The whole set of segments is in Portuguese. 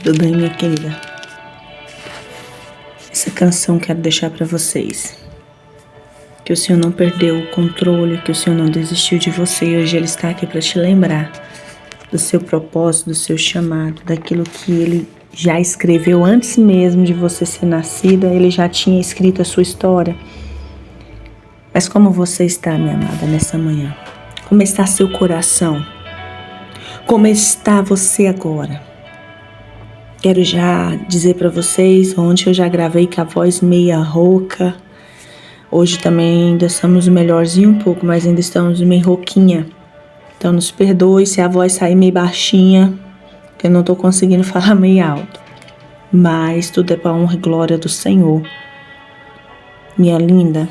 Tudo bem, minha querida? Essa canção quero deixar para vocês. Que o Senhor não perdeu o controle, que o Senhor não desistiu de você. E hoje Ele está aqui para te lembrar do seu propósito, do seu chamado, daquilo que Ele já escreveu antes mesmo de você ser nascida. Ele já tinha escrito a sua história. Mas como você está, minha amada, nessa manhã? Como está seu coração? Como está você agora? Quero já dizer para vocês, ontem eu já gravei com a voz meia rouca. Hoje também ainda estamos melhorzinho um pouco, mas ainda estamos meio rouquinha. Então nos perdoe se a voz sair meio baixinha, que eu não estou conseguindo falar meio alto. Mas tudo é para honra e glória do Senhor. Minha linda,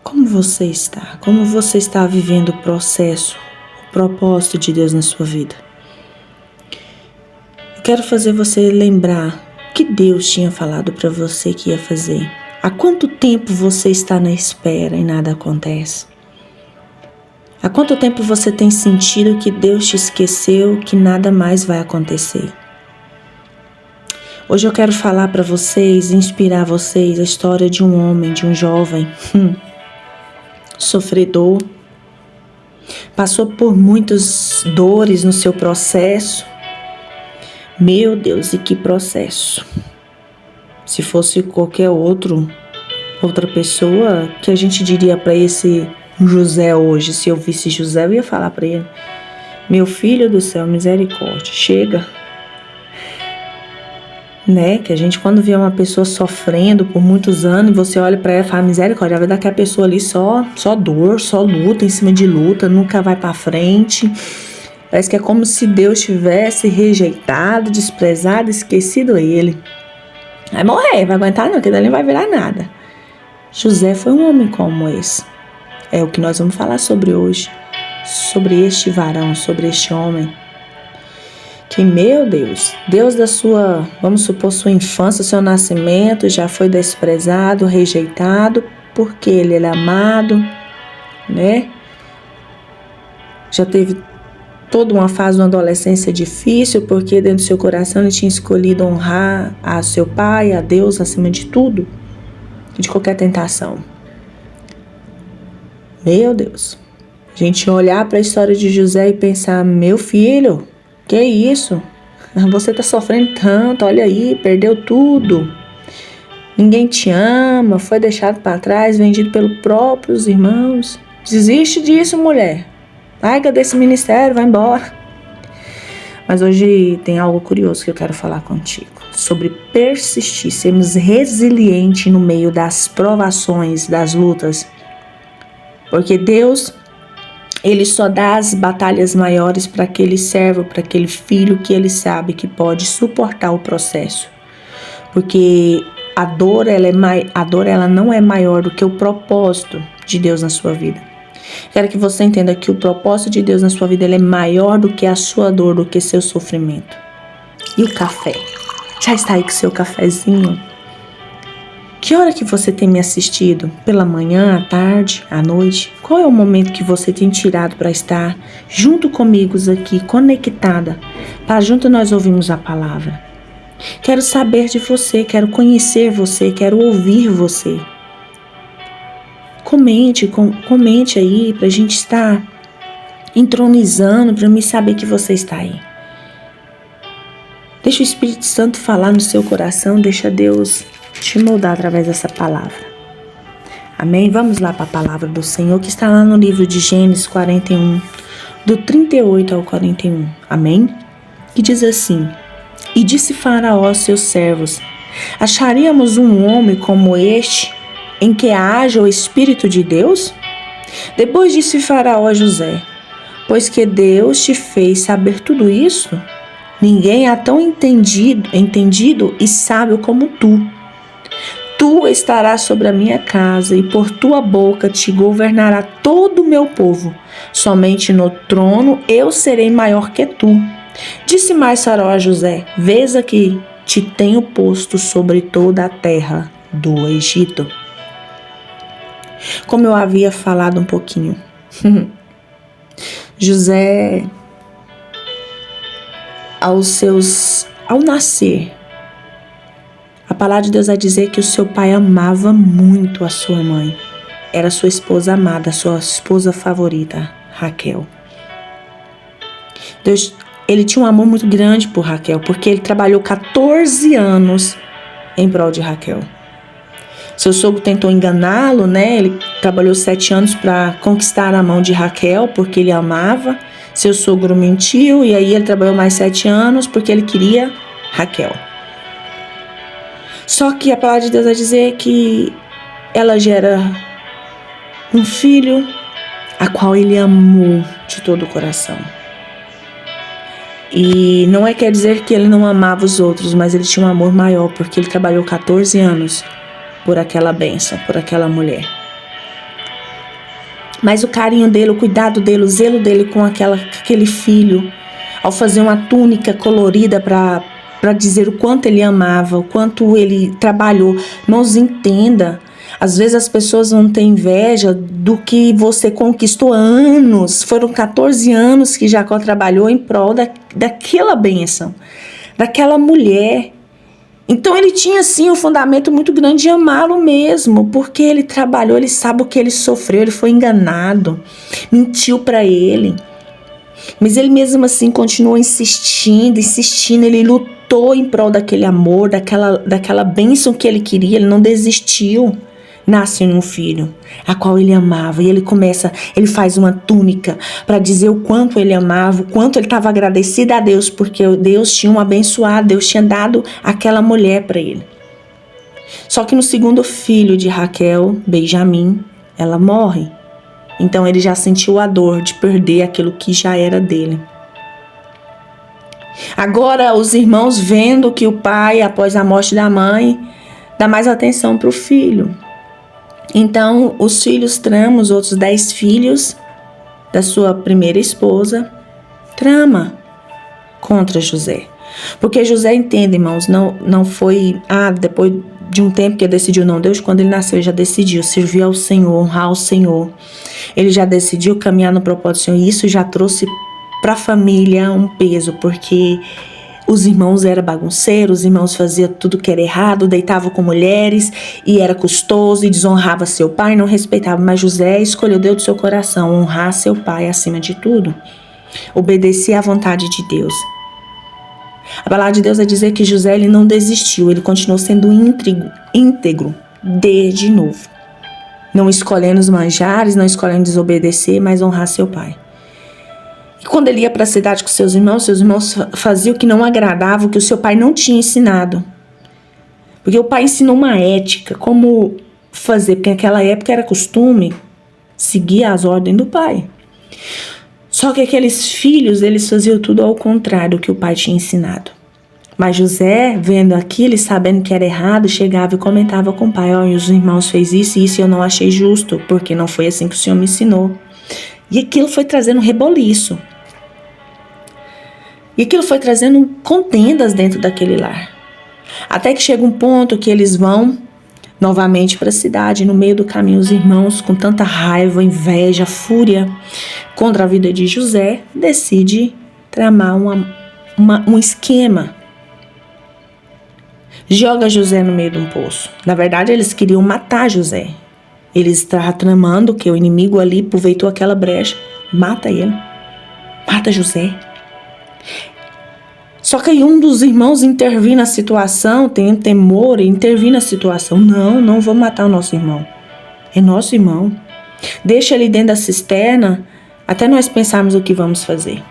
como você está? Como você está vivendo o processo, o propósito de Deus na sua vida? Quero fazer você lembrar que Deus tinha falado para você que ia fazer. Há quanto tempo você está na espera e nada acontece? Há quanto tempo você tem sentido que Deus te esqueceu, que nada mais vai acontecer? Hoje eu quero falar para vocês, inspirar vocês a história de um homem, de um jovem, sofredor. Passou por muitas dores no seu processo. Meu Deus, e que processo. Se fosse qualquer outra pessoa, que a gente diria para esse José hoje? Se eu visse José, eu ia falar para ele: meu filho do céu, misericórdia, chega. Né? Que a gente, quando vê uma pessoa sofrendo por muitos anos, e você olha para ela e fala: misericórdia, vai dar que a pessoa ali só dor, só luta em cima de luta, nunca vai para frente. Parece que é como se Deus tivesse rejeitado, desprezado, esquecido ele. Vai morrer, vai aguentar não, que dali não vai virar nada. José foi um homem como esse. É o que nós vamos falar sobre hoje. Sobre este varão, sobre este homem. Que, meu Deus, Deus da sua, vamos supor, sua infância, seu nascimento, já foi desprezado, rejeitado, porque ele é amado, né? Já teve toda uma fase, uma adolescência difícil, porque dentro do seu coração ele tinha escolhido honrar a seu pai, a Deus acima de tudo, de qualquer tentação. Meu Deus, a gente olhar para a história de José e pensar: meu filho, que isso? Você está sofrendo tanto, olha aí, perdeu tudo. Ninguém te ama, foi deixado para trás, vendido pelos próprios irmãos. Desiste disso, mulher. Larga desse ministério, vai embora. Mas hoje tem algo curioso que eu quero falar contigo. Sobre persistir, sermos resilientes no meio das provações, das lutas. Porque Deus, Ele só dá as batalhas maiores para aquele servo, para aquele filho que Ele sabe que pode suportar o processo. Porque a dor ela não é maior do que o propósito de Deus na sua vida. Quero que você entenda que o propósito de Deus na sua vida ele é maior do que a sua dor, do que seu sofrimento. E o café? Já está aí com seu cafezinho? Que hora que você tem me assistido? Pela manhã, à tarde, à noite? Qual é o momento que você tem tirado para estar junto comigo aqui, conectada, para junto nós ouvirmos a palavra? Quero saber de você, quero conhecer você, quero ouvir você. Comente aí pra gente estar entronizando, pra mim saber que você está aí. Deixa o Espírito Santo falar no seu coração, deixa Deus te moldar através dessa palavra. Amém? Vamos lá para a palavra do Senhor que está lá no livro de Gênesis 41, do 38 ao 41. Amém? Que diz assim: e disse Faraó aos seus servos: acharíamos um homem como este, em que haja o Espírito de Deus? Depois disse Faraó a José: pois que Deus te fez saber tudo isso, ninguém há tão entendido e sábio como tu. Tu estarás sobre a minha casa e por tua boca te governará todo o meu povo. Somente no trono eu serei maior que tu. Disse mais Faraó a José: vês aqui, te tenho posto sobre toda a terra do Egito. Como eu havia falado um pouquinho, José ao nascer, a palavra de Deus vai dizer que o seu pai amava muito a sua mãe. Era sua esposa amada, sua esposa favorita, Raquel. Ele tinha um amor muito grande por Raquel, porque ele trabalhou 14 anos em prol de Raquel. Seu sogro tentou enganá-lo, né? Ele trabalhou 7 anos para conquistar a mão de Raquel, porque ele amava. Seu sogro mentiu e aí ele trabalhou mais 7 anos porque ele queria Raquel. Só que a palavra de Deus vai dizer que ela gera um filho a qual ele amou de todo o coração. E não quer dizer que ele não amava os outros, mas ele tinha um amor maior, porque ele trabalhou 14 anos por aquela bênção, por aquela mulher. Mas o carinho dele, o cuidado dele, o zelo dele com aquele filho, ao fazer uma túnica colorida para dizer o quanto ele amava, o quanto ele trabalhou. Irmãos, entenda. Às vezes as pessoas vão ter inveja do que você conquistou há anos. Foram 14 anos que Jacó trabalhou em prol daquela bênção, daquela mulher. Então ele tinha sim um fundamento muito grande de amá-lo mesmo, porque ele trabalhou, ele sabe o que ele sofreu, ele foi enganado, mentiu para ele. Mas ele mesmo assim continuou insistindo, ele lutou em prol daquele amor, daquela bênção que ele queria, ele não desistiu. Nasce um filho, a qual ele amava, e ele faz uma túnica para dizer o quanto ele amava, o quanto ele estava agradecido a Deus, porque Deus tinha o abençoado, Deus tinha dado aquela mulher para ele. Só que no segundo filho de Raquel, Benjamim, ela morre. Então ele já sentiu a dor de perder aquilo que já era dele. Agora os irmãos, vendo que o pai, após a morte da mãe, dá mais atenção para o filho. Então, os filhos tramam, os outros 10 filhos da sua primeira esposa, trama contra José. Porque José entende, irmãos, não foi, depois de um tempo que ele decidiu, não, Deus quando ele nasceu ele já decidiu servir ao Senhor, honrar ao Senhor. Ele já decidiu caminhar no propósito do Senhor, e isso já trouxe para a família um peso, porque os irmãos eram bagunceiros, os irmãos faziam tudo que era errado, deitavam com mulheres e era custoso e desonrava seu pai, não respeitava. Mas José escolheu Deus do seu coração, honrar seu pai acima de tudo, obedecer à vontade de Deus. A palavra de Deus vai dizer que José ele não desistiu, ele continuou sendo íntegro desde novo. Não escolhendo os manjares, não escolhendo desobedecer, mas honrar seu pai. E quando ele ia para a cidade com seus irmãos faziam o que não agradava, o que o seu pai não tinha ensinado. Porque o pai ensinou uma ética, como fazer, porque naquela época era costume seguir as ordens do pai. Só que aqueles filhos, eles faziam tudo ao contrário do que o pai tinha ensinado. Mas José, vendo aquilo e sabendo que era errado, chegava e comentava com o pai: olha, os irmãos fez isso e isso e eu não achei justo, porque não foi assim que o Senhor me ensinou. E aquilo foi trazendo reboliço. E aquilo foi trazendo contendas dentro daquele lar. Até que chega um ponto que eles vão novamente para a cidade. No meio do caminho, os irmãos, com tanta raiva, inveja, fúria contra a vida de José, decidem tramar um esquema. Joga José no meio de um poço. Na verdade, eles queriam matar José. Eles estavam tramando que o inimigo ali aproveitou aquela brecha. Mata ele. Mata José. Só que aí um dos irmãos intervém na situação, tem temor e intervém na situação. Não vou matar o nosso irmão. É nosso irmão. Deixa ele dentro da cisterna até nós pensarmos o que vamos fazer.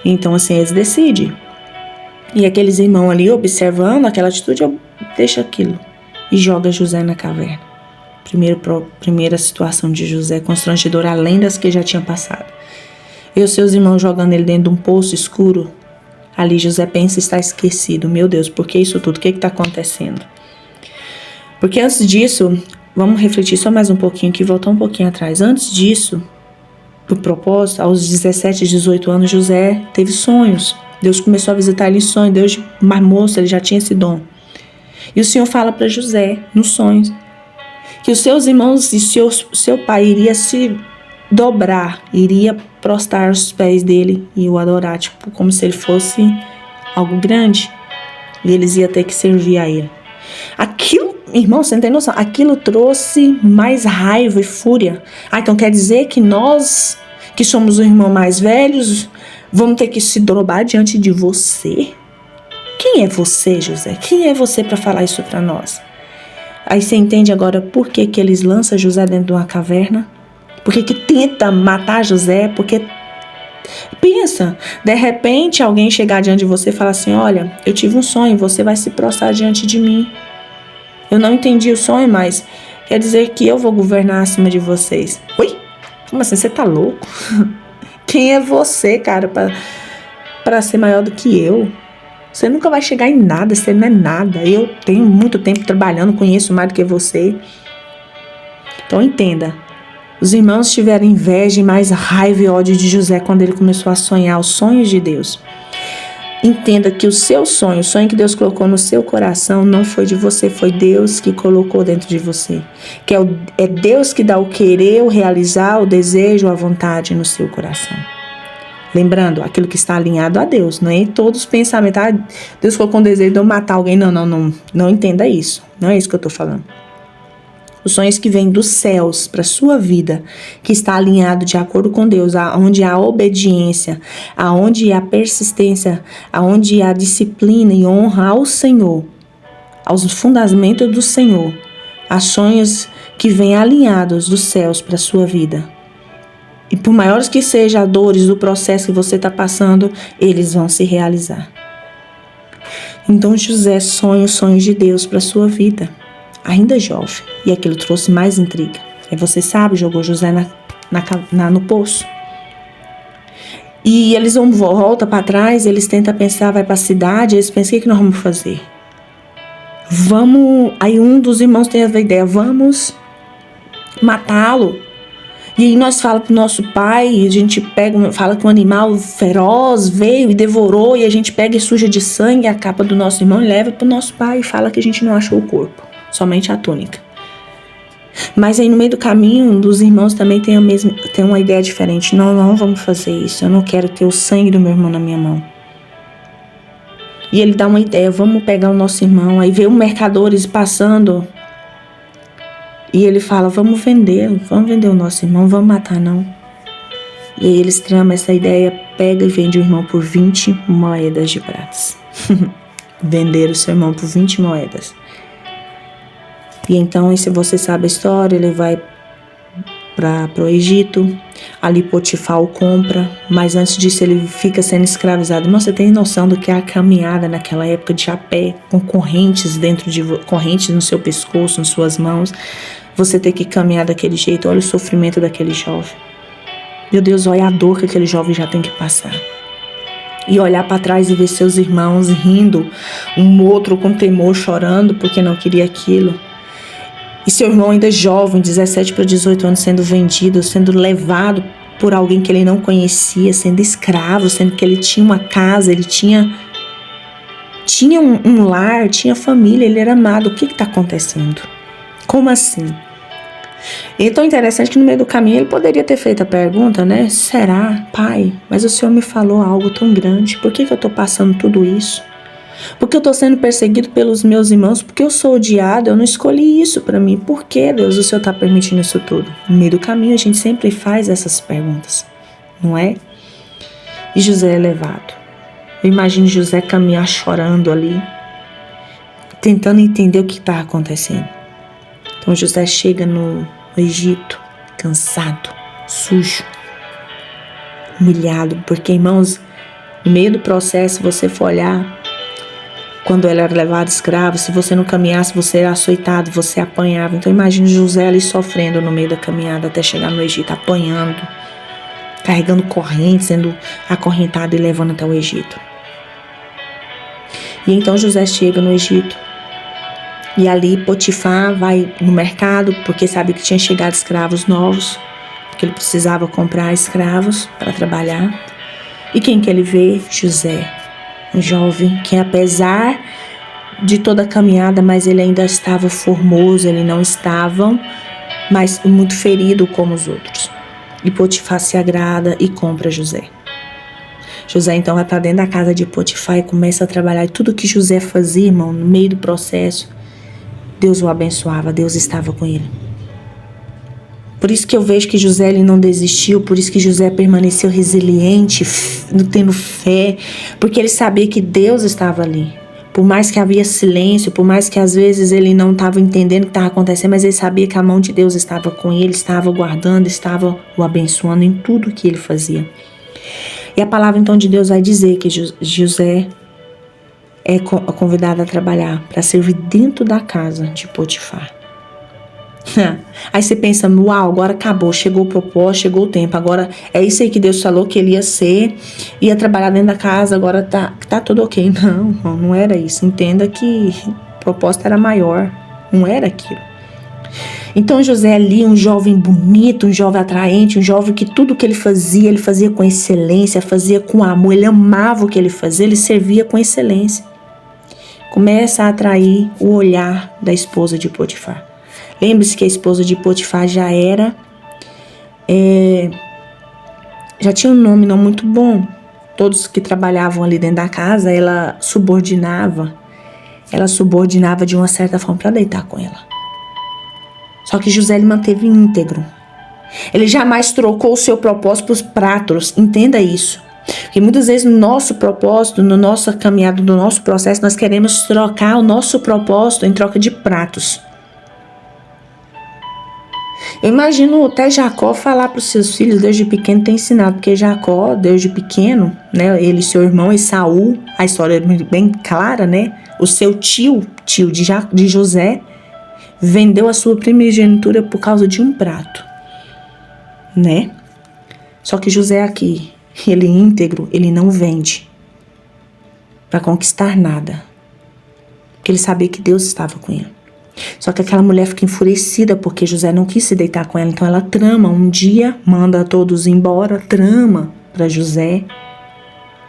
Então assim eles decidem. E aqueles irmãos ali observando aquela atitude, deixa aquilo e joga José na caverna. Primeira situação de José constrangedora, além das que já tinha passado. E os seus irmãos jogando ele dentro de um poço escuro. Ali José pensa e está esquecido. Meu Deus, por que isso tudo? O que está acontecendo? Porque antes disso, vamos refletir só mais um pouquinho aqui, voltar um pouquinho atrás. Antes disso, do propósito, aos 17, 18 anos, José teve sonhos. Deus começou a visitar ele em sonhos. Deus, mais moço, ele já tinha esse dom. E o Senhor fala para José, nos sonhos, que os seus irmãos e seu pai iria se dobrar, iria prostrar aos pés dele e o adorar, tipo, como se ele fosse algo grande, e eles iam ter que servir a ele. Aquilo, irmão, você não tem noção, aquilo trouxe mais raiva e fúria. Então quer dizer que nós, que somos os irmãos mais velhos, vamos ter que se dobrar diante de você? Quem é você, José? Quem é você para falar isso para nós? Aí você entende agora por que eles lançam José dentro de uma caverna? Por que tenta matar José? Porque, pensa, de repente alguém chegar diante de você e falar assim, olha, eu tive um sonho, você vai se prostrar diante de mim. Eu não entendi o sonho, mas quer dizer que eu vou governar acima de vocês. Oi? Como assim? Você tá louco? Quem é você, cara, para ser maior do que eu? Você nunca vai chegar em nada, você não é nada. Eu tenho muito tempo trabalhando, conheço mais do que você. Então entenda, os irmãos tiveram inveja e mais raiva e ódio de José quando ele começou a sonhar os sonhos de Deus. Entenda que o seu sonho, o sonho que Deus colocou no seu coração, não foi de você, foi Deus que colocou dentro de você. Que é Deus que dá o querer, o realizar, o desejo, a vontade no seu coração. Lembrando, aquilo que está alinhado a Deus, não é todos os pensamentos. Deus colocou um desejo de eu matar alguém. Não entenda isso. Não é isso que eu estou falando. Os sonhos que vêm dos céus para a sua vida, que está alinhado de acordo com Deus, onde há obediência, aonde há persistência, aonde há disciplina e honra ao Senhor, aos fundamentos do Senhor, há sonhos que vêm alinhados dos céus para a sua vida. E por maiores que sejam as dores do processo que você está passando, eles vão se realizar. Então José sonha os sonhos de Deus para a sua vida, ainda jovem. E aquilo trouxe mais intriga. Aí você sabe, jogou José no poço. E eles voltam para trás, eles tentam pensar, vai para a cidade, eles pensam, o que nós vamos fazer? Aí um dos irmãos tem a ideia, vamos matá-lo. E aí nós falamos pro nosso pai, a gente fala que um animal feroz veio e devorou, e a gente pega e suja de sangue a capa do nosso irmão e leva pro nosso pai e fala que a gente não achou o corpo, somente a túnica. Mas aí no meio do caminho, um dos irmãos também tem uma ideia diferente. Não vamos fazer isso, eu não quero ter o sangue do meu irmão na minha mão. E ele dá uma ideia, vamos pegar o nosso irmão, aí vê os mercadores passando. E ele fala, vamos vender o nosso irmão, vamos matar não. E aí eles tramam essa ideia, pega e vende o irmão por 20 moedas de pratas. Venderam o seu irmão por 20 moedas. E então, se você sabe a história, ele vai para o Egito, ali Potifar o compra, mas antes disso ele fica sendo escravizado. Mas você tem noção do que é a caminhada naquela época de a pé, com correntes correntes no seu pescoço, nas suas mãos, você ter que caminhar daquele jeito. Olha o sofrimento daquele jovem. Meu Deus, olha a dor que aquele jovem já tem que passar. E olhar para trás e ver seus irmãos rindo, um outro com temor, chorando porque não queria aquilo. E seu irmão ainda jovem, 17 para 18 anos, sendo vendido, sendo levado por alguém que ele não conhecia, sendo escravo, sendo que ele tinha uma casa, ele tinha um lar, tinha família, ele era amado. O que está acontecendo? Como assim? E é tão interessante que no meio do caminho ele poderia ter feito a pergunta, né? Será, pai? Mas o Senhor me falou algo tão grande. Por que eu estou passando tudo isso? Porque eu estou sendo perseguido pelos meus irmãos, porque eu sou odiado, eu não escolhi isso para mim. Por que, Deus, o Senhor está permitindo isso tudo? No meio do caminho a gente sempre faz essas perguntas, não é? E José é levado. Eu imagino José caminhar chorando ali, tentando entender o que está acontecendo. Então José chega no Egito, cansado, sujo, humilhado, porque, irmãos, no meio do processo, se você for olhar, quando ele era levado escravo, se você não caminhasse, você era açoitado, você apanhava. Então imagine José ali sofrendo no meio da caminhada até chegar no Egito, apanhando, carregando correntes, sendo acorrentado e levando até o Egito. E então José chega no Egito. E ali Potifar vai no mercado, porque sabe que tinha chegado escravos novos, porque ele precisava comprar escravos para trabalhar. E quem que ele vê? José. Um jovem que, apesar de toda a caminhada, mas ele ainda estava formoso, ele não estava mas muito ferido como os outros. E Potifar se agrada e compra José. José então vai para dentro da casa de Potifar e começa a trabalhar. E tudo que José fazia, irmão, no meio do processo, Deus o abençoava, Deus estava com ele. Por isso que eu vejo que José ele não desistiu, por isso que José permaneceu resiliente, tendo fé, porque ele sabia que Deus estava ali. Por mais que havia silêncio, por mais que às vezes ele não estava entendendo o que estava acontecendo, mas ele sabia que a mão de Deus estava com ele, estava guardando, estava o abençoando em tudo que ele fazia. E a palavra então de Deus vai dizer que José é convidado a trabalhar para servir dentro da casa de Potifar. Aí você pensa, uau, agora acabou, chegou o propósito, chegou o tempo, agora é isso aí que Deus falou que ele ia trabalhar dentro da casa, agora tá tudo ok. Não era isso. Entenda que o propósito era maior, não era aquilo. Então José ali, um jovem bonito, um jovem atraente, um jovem que tudo que ele fazia com excelência, fazia com amor, ele amava o que ele fazia, ele servia com excelência. Começa a atrair o olhar da esposa de Potifar. Lembre-se que a esposa de Potifar já tinha um nome não muito bom. Todos que trabalhavam ali dentro da casa, ela subordinava de uma certa forma para deitar com ela. Só que José ele manteve íntegro. Ele jamais trocou o seu propósito por pratos. Entenda isso. Porque muitas vezes no nosso propósito, no nossa caminhada, no nosso processo, nós queremos trocar o nosso propósito em troca de pratos. Eu imagino até Jacó falar para os seus filhos desde pequeno, ter ensinado, porque Jacó, desde pequeno, né, ele e seu irmão Esaú, a história é bem clara, né? O seu tio de José, vendeu a sua primogenitura por causa de um prato, né? Só que José aqui, ele é íntegro, ele não vende para conquistar nada, porque ele sabia que Deus estava com ele. Só que aquela mulher fica enfurecida porque José não quis se deitar com ela. Então ela trama um dia, manda todos embora, trama para José,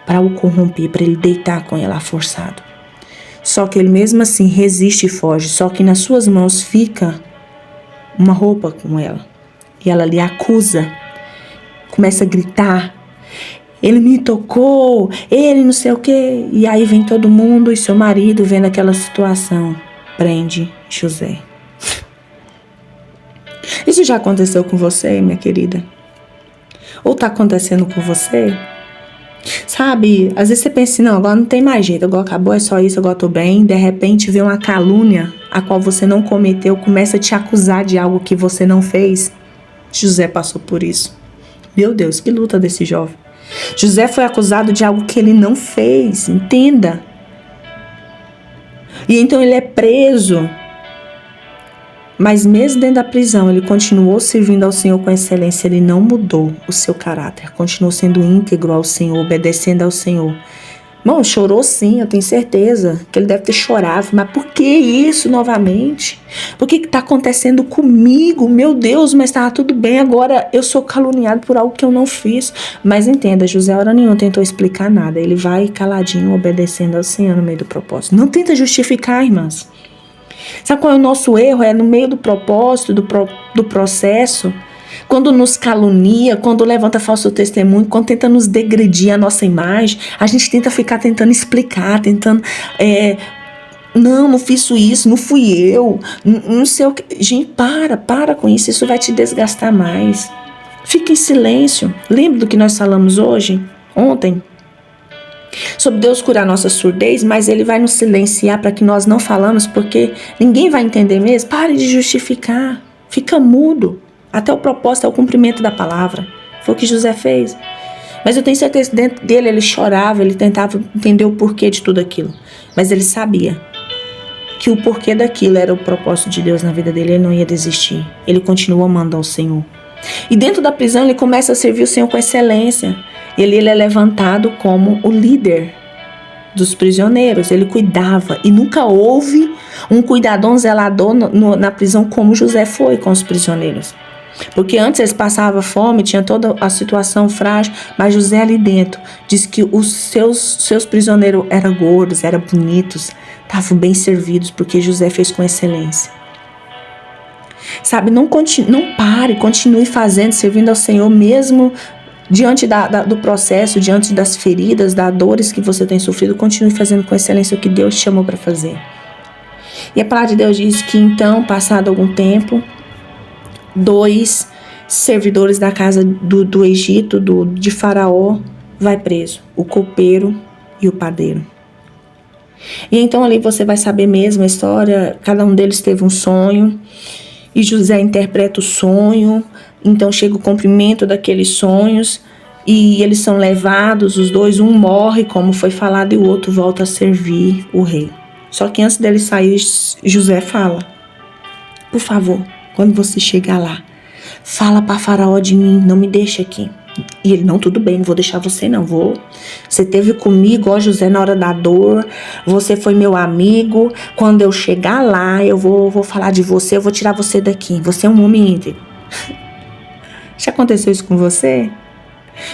para o corromper, para ele deitar com ela forçado. Só que ele mesmo assim resiste e foge. Só que nas suas mãos fica uma roupa com ela. E ela lhe acusa, começa a gritar: ele me tocou, ele não sei o quê. E aí vem todo mundo e seu marido vendo aquela situação, prende José. Isso já aconteceu com você, minha querida? Ou tá acontecendo com você? Sabe, às vezes você pensa assim, não, agora não tem mais jeito, agora acabou, é só isso, agora tô bem. De repente vê uma calúnia a qual você não cometeu, começa a te acusar de algo que você não fez. José passou por isso. Meu Deus, que luta desse jovem. José foi acusado de algo que ele não fez, entenda. E então ele é preso. Mas mesmo dentro da prisão, ele continuou servindo ao Senhor com excelência. Ele não mudou o seu caráter. Continuou sendo íntegro ao Senhor, obedecendo ao Senhor. Irmão, chorou sim, eu tenho certeza que ele deve ter chorado. Mas por que isso novamente? Por que está acontecendo comigo? Meu Deus, mas estava tudo bem. Agora eu sou caluniado por algo que eu não fiz. Mas entenda, José hora nenhuma tentou explicar nada. Ele vai caladinho, obedecendo ao Senhor no meio do propósito. Não tenta justificar, irmãs. Sabe qual é o nosso erro? É no meio do propósito, do processo, quando nos calunia, quando levanta falso testemunho, quando tenta nos degredir a nossa imagem, a gente tenta ficar tentando explicar, não fiz isso, não fui eu, não sei o que. Gente, para com isso vai te desgastar mais. Fica em silêncio. Lembra do que nós falamos ontem? Sobre Deus curar nossa surdez, mas Ele vai nos silenciar para que nós não falamos, porque ninguém vai entender mesmo. Pare de justificar, fica mudo, até o propósito é o cumprimento da palavra. Foi o que José fez. Mas eu tenho certeza que dentro dele ele chorava, ele tentava entender o porquê de tudo aquilo. Mas ele sabia que o porquê daquilo era o propósito de Deus na vida dele, ele não ia desistir. Ele continuou amando ao Senhor. E dentro da prisão ele começa a servir o Senhor com excelência. Ele é levantado como o líder dos prisioneiros. Ele cuidava. E nunca houve um cuidador, um zelador na prisão como José foi com os prisioneiros. Porque antes eles passavam fome, tinha toda a situação frágil. Mas José ali dentro diz que os seus prisioneiros eram gordos, eram bonitos, estavam bem servidos, porque José fez com excelência. Sabe, não pare, continue fazendo, servindo ao Senhor mesmo Diante do processo, diante das feridas, das dores que você tem sofrido, continue fazendo com excelência o que Deus te chamou para fazer. E a palavra de Deus diz que então, passado algum tempo, 2 servidores da casa do Egito, de Faraó, vai preso, o copeiro e o padeiro. E então ali você vai saber mesmo a história, cada um deles teve um sonho, e José interpreta o sonho, então chega o cumprimento daqueles sonhos, e eles são levados, os dois, um morre, como foi falado, e o outro volta a servir o rei. Só que antes dele sair, José fala: por favor, quando você chegar lá, fala para Faraó de mim, não me deixa aqui. E ele: não, tudo bem, não vou deixar você não, vou. Você esteve comigo, ó José, na hora da dor, você foi meu amigo, quando eu chegar lá, eu vou falar de você, eu vou tirar você daqui, você é um homem íntegro. Já aconteceu isso com você?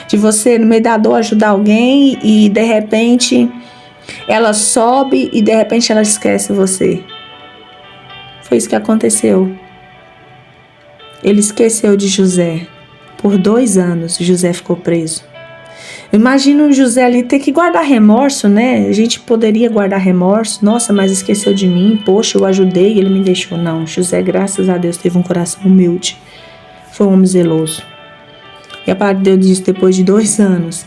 De você, no meio da dor, ajudar alguém e de repente ela sobe e de repente ela esquece você. Foi isso que aconteceu. Ele esqueceu de José. Por 2 anos, José ficou preso. Imagina o José ali ter que guardar remorso, né? A gente poderia guardar remorso. Nossa, mas esqueceu de mim. Poxa, eu ajudei e ele me deixou. Não, José, graças a Deus, teve um coração humilde. Foi um homem zeloso. E a palavra de Deus diz, depois de 2 anos,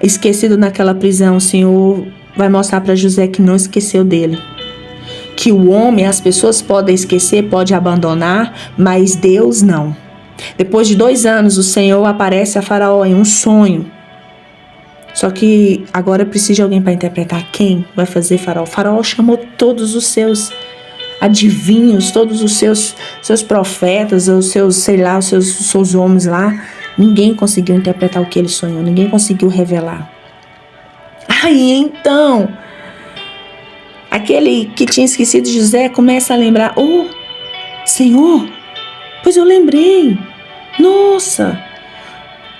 esquecido naquela prisão, o Senhor vai mostrar para José que não esqueceu dele. Que o homem, as pessoas podem esquecer, pode abandonar, mas Deus não. Depois de 2 anos, o Senhor aparece a Faraó em um sonho. Só que agora precisa de alguém para interpretar. Quem vai fazer Faraó? O Faraó chamou todos os seus adivinhos, todos os seus profetas, os seus, sei lá, os seus homens lá. Ninguém conseguiu interpretar o que ele sonhou, ninguém conseguiu revelar. Aí então, aquele que tinha esquecido de José começa a lembrar: oh, Senhor, pois eu lembrei. Nossa,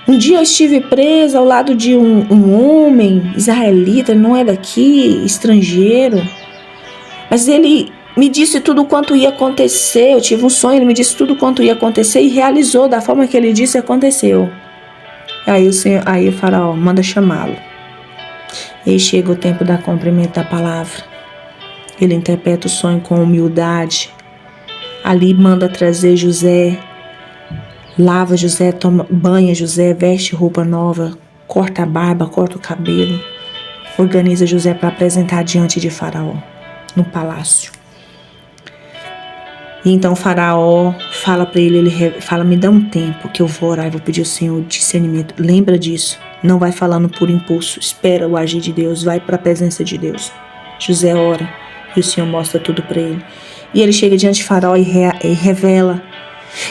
um dia eu estive presa ao lado de um homem israelita, ele não é daqui, estrangeiro. Mas ele me disse tudo quanto ia acontecer. Eu tive um sonho, ele me disse tudo quanto ia acontecer e realizou da forma que ele disse, aconteceu. Aí o Faraó manda chamá-lo. E chega o tempo da cumprimento da palavra. Ele interpreta o sonho com humildade. Ali manda trazer José, lava José, banha José, veste roupa nova, corta a barba, corta o cabelo, organiza José para apresentar diante de Faraó, no palácio. E então o Faraó fala para ele fala: me dá um tempo que eu vou orar e vou pedir ao Senhor discernimento. Lembra disso, não vai falando por impulso, espera o agir de Deus, vai para a presença de Deus. José ora e o Senhor mostra tudo para ele. E ele chega diante de Faraó e revela.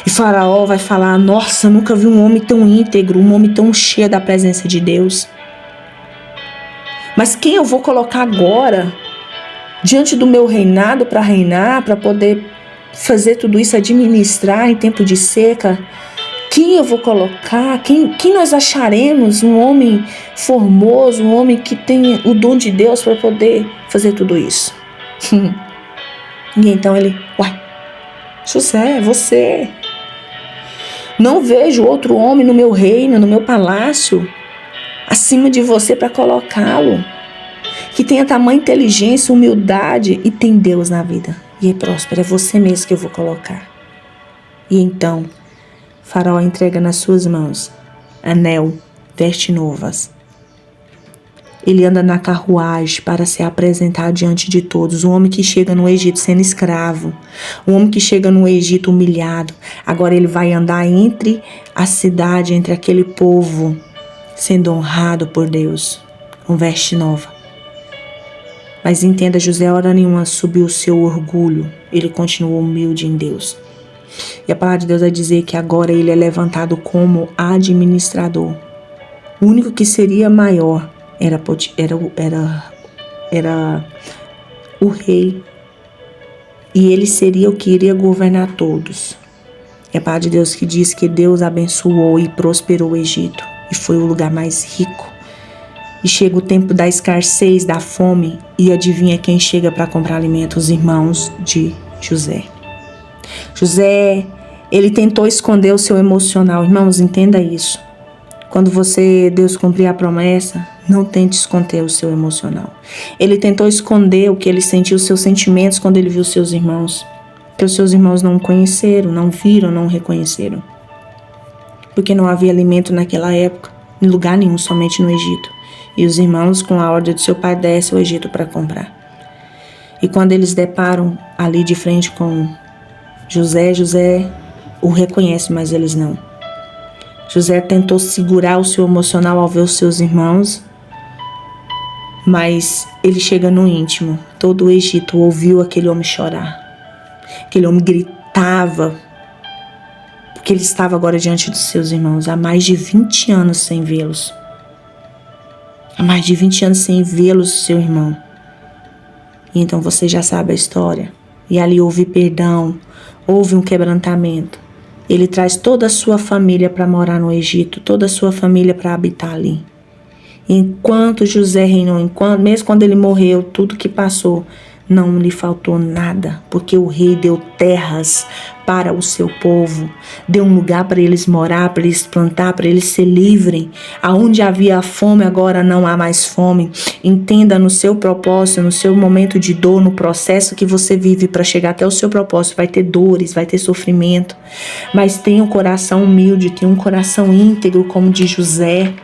E Faraó vai falar: nossa, nunca vi um homem tão íntegro, um homem tão cheio da presença de Deus. Mas quem eu vou colocar agora diante do meu reinado para reinar, para poder fazer tudo isso, administrar em tempo de seca? Quem eu vou colocar? Quem nós acharemos um homem formoso, um homem que tem o dom de Deus para poder fazer tudo isso? E então ele: uai, José, você. Não vejo outro homem no meu reino, no meu palácio, acima de você para colocá-lo. Que tenha tamanha inteligência, humildade e tem Deus na vida. E é próspero, é você mesmo que eu vou colocar. E então, Faraó entrega nas suas mãos anel, vestes novas. Ele anda na carruagem para se apresentar diante de todos. Um homem que chega no Egito sendo escravo. Um homem que chega no Egito humilhado. Agora ele vai andar entre a cidade, entre aquele povo, sendo honrado por Deus. Com veste nova. Mas entenda, José, hora nenhuma subiu o seu orgulho. Ele continuou humilde em Deus. E a palavra de Deus vai dizer que agora ele é levantado como administrador. O único que seria maior era o rei. E ele seria o que iria governar todos. É a palavra de Deus que diz que Deus abençoou e prosperou o Egito. E foi o lugar mais rico. E chega o tempo da escassez, da fome. E adivinha quem chega para comprar alimento? Os irmãos de José. José Ele tentou esconder o seu emocional. Irmãos, entenda isso. Quando Deus cumprir a promessa, não tente esconder o seu emocional. Ele tentou esconder o que ele sentiu, os seus sentimentos, quando ele viu seus irmãos. Porque os seus irmãos não o conheceram, não viram, não o reconheceram. Porque não havia alimento naquela época, em lugar nenhum, somente no Egito. E os irmãos, com a ordem do seu pai, descem ao Egito para comprar. E quando eles deparam ali de frente com José o reconhece, mas eles não. José tentou segurar o seu emocional ao ver os seus irmãos, mas ele chega no íntimo. Todo o Egito ouviu aquele homem chorar. Aquele homem gritava, porque ele estava agora diante dos seus irmãos, há mais de 20 anos sem vê-los. Há mais de 20 anos sem vê-los, seu irmão. E então você já sabe a história. E ali houve perdão, houve um quebrantamento. Ele traz toda a sua família para morar no Egito, toda a sua família para habitar ali. Enquanto José reinou, mesmo quando ele morreu, tudo que passou, não lhe faltou nada, porque o rei deu terras para o seu povo, deu um lugar para eles morar, para eles plantar, para eles se livrem. Aonde havia fome, agora não há mais fome. Entenda no seu propósito, no seu momento de dor, no processo que você vive para chegar até o seu propósito, vai ter dores, vai ter sofrimento, mas tenha um coração humilde, tenha um coração íntegro como de José,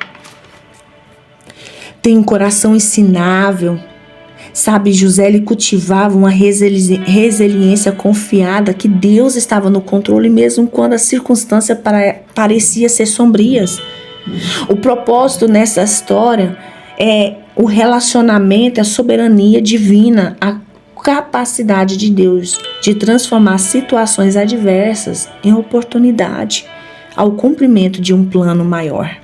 tenha um coração ensinável. Sabe, José, ele cultivava uma resiliência confiada que Deus estava no controle mesmo quando as circunstâncias pareciam ser sombrias. O propósito nessa história é o relacionamento, a soberania divina, a capacidade de Deus de transformar situações adversas em oportunidade ao cumprimento de um plano maior.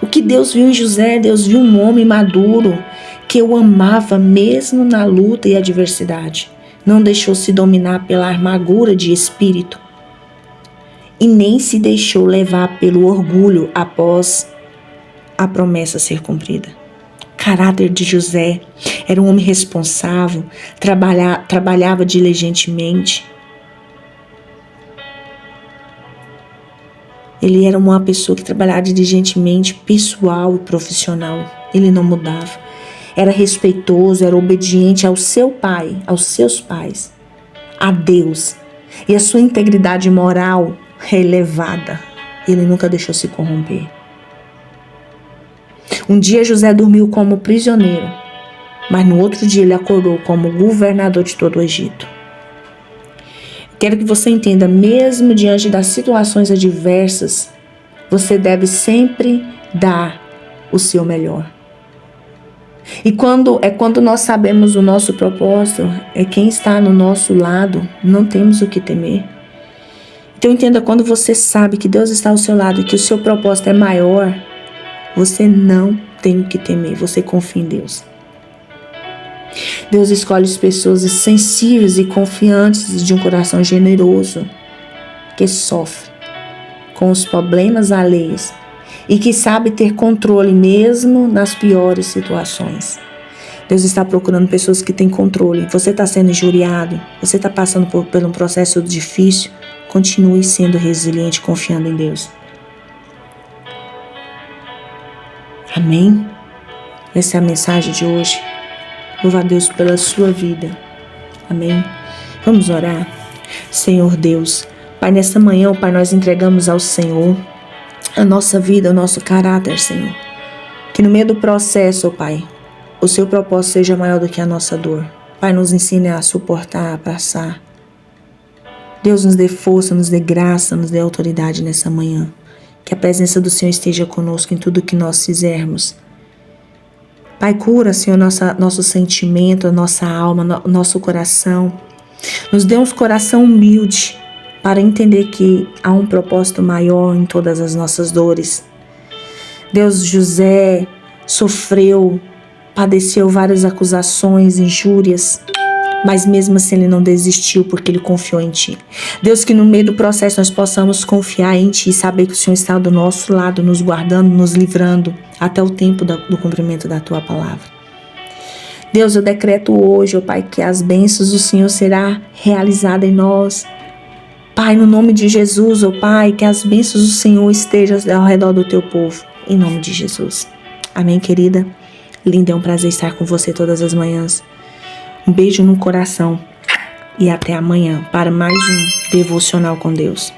O que Deus viu em José, Deus viu um homem maduro, que o amava mesmo na luta e adversidade. Não deixou se dominar pela amargura de espírito e nem se deixou levar pelo orgulho após a promessa ser cumprida. O caráter de José era um homem responsável, trabalhava diligentemente. Ele era uma pessoa que trabalhava diligentemente, pessoal e profissional. Ele não mudava. Era respeitoso, era obediente ao seu pai, aos seus pais, a Deus. E a sua integridade moral é elevada. Ele nunca deixou se corromper. Um dia José dormiu como prisioneiro, mas no outro dia ele acordou como governador de todo o Egito. Quero que você entenda, mesmo diante das situações adversas, você deve sempre dar o seu melhor. E quando nós sabemos o nosso propósito, é quem está no nosso lado, não temos o que temer. Então entenda, quando você sabe que Deus está ao seu lado e que o seu propósito é maior, você não tem o que temer, você confia em Deus. Deus escolhe as pessoas sensíveis e confiantes de um coração generoso, que sofre com os problemas alheios e que sabe ter controle mesmo nas piores situações. Deus está procurando pessoas que têm controle. Você está sendo injuriado, você está passando por um processo difícil, continue sendo resiliente, confiando em Deus. Amém? Essa é a mensagem de hoje. Louva a Deus pela sua vida. Amém? Vamos orar. Senhor Deus, Pai, nesta manhã, Pai, nós entregamos ao Senhor a nossa vida, o nosso caráter, Senhor. Que no meio do processo, Pai, o seu propósito seja maior do que a nossa dor. Pai, nos ensine a suportar, a passar. Deus, nos dê força, nos dê graça, nos dê autoridade nessa manhã. Que a presença do Senhor esteja conosco em tudo que nós fizermos. Pai, cura, Senhor, nosso sentimento, a nossa alma, nosso coração. Nos dê um coração humilde para entender que há um propósito maior em todas as nossas dores. Deus, José sofreu, padeceu várias acusações, injúrias, mas mesmo assim ele não desistiu porque ele confiou em Ti. Deus, que no meio do processo nós possamos confiar em Ti e saber que o Senhor está do nosso lado, nos guardando, nos livrando até o tempo do cumprimento da Tua palavra. Deus, eu decreto hoje, ó Pai, que as bênçãos do Senhor será realizada em nós. Pai, no nome de Jesus, ó Pai, que as bênçãos do Senhor estejam ao redor do teu povo. Em nome de Jesus. Amém, querida? Linda, é um prazer estar com você todas as manhãs. Um beijo no coração. E até amanhã para mais um Devocional com Deus.